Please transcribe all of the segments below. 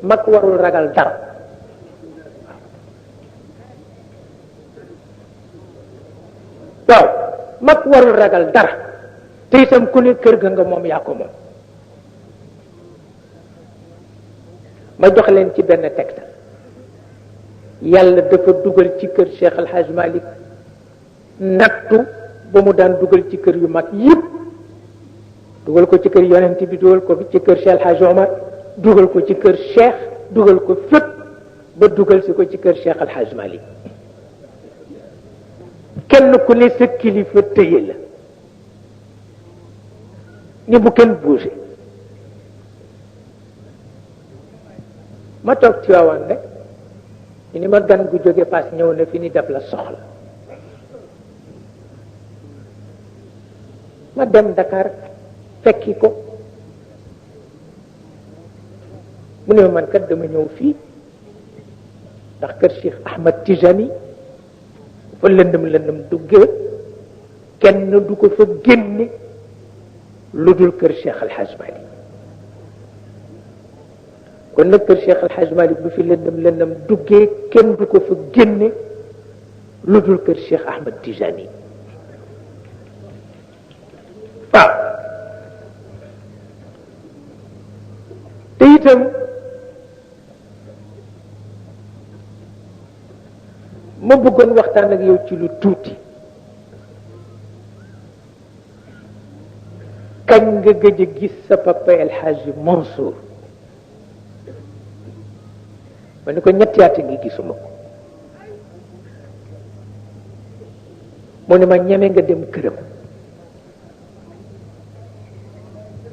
mag warul ragal dara waaw mag warul ragal dara te itam ku ne kër ga nga moom yaa ko moom. ma jox leen ci benn tegtal yàlla dafa dugal ci kër Cheikh El Hadj Malick nattu ba mu daan dugal ci kër yu mag yëpp dugal ko ci kër yonent bi dugal ko ci kër Cheikh El Hadj Omar dugal ko ci kër Cheikh dugal ko fépp ba dugal si ko ci kër Cheikh El Hadj Malick kenn ku ne sa kilifa tëye la ni bu kenn bougé ma toog ci waawaan rek ñu ni ma gan gu jóge paas ñëw na fi ni def la soxla ma dem Dakar fekki ko mu ne man kat dama ñëw fii ndax kër Cheikh Ahmad Tijani fa lëndëm duggee kenn du ko fa génne lu dul kër Cheikh El Hadj Malick kon nag kër Cheikh El Hadj Malick bu fi lëndëm duggee kenn du ko fa génne lu dul kër Cheikh Ahmad Tijani waaw te itam ma bëggoon waxtaan ak yow ci lu tuuti kañ nga gëj a gis sa papa El Hadj Mansour ma ne ko ñetti at ngi gisuma ko mu ne ma ñeme nga dem këram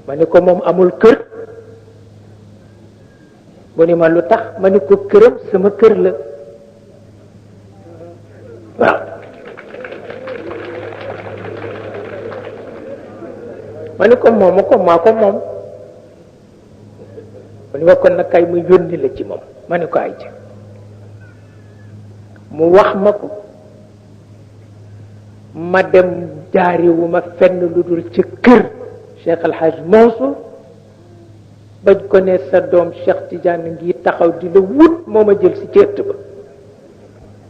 ma ne ko moom amul kër mu ne ma lu tax ma ne ko këram sama kër la waaw ma ne ko moomu ko maa ko moom mu ne ma kon nag kay mu yónni la ci moom ma ne ko ay ca mu wax ma ko ma dem jaariwu ma fenn lu dul ci kër Cheikh El Hadj Mansour bañ ko ne sa doom Cheikh Tidiane ngi taxaw di la wut moo ma jël si ci ëtt ba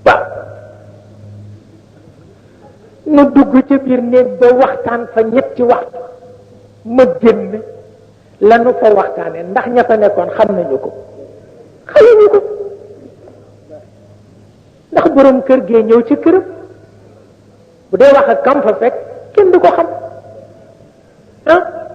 waaw nu dugg ca biir néeg ba waxtaan fa ñetti waxtu ma génn lanu fa waxtaane ndax ña fa nekkoon xam nañu ko xamuñu ko ndax borom kër gee ñëw ci këram bu dee wax ak kam fa fekk kenn du ko xam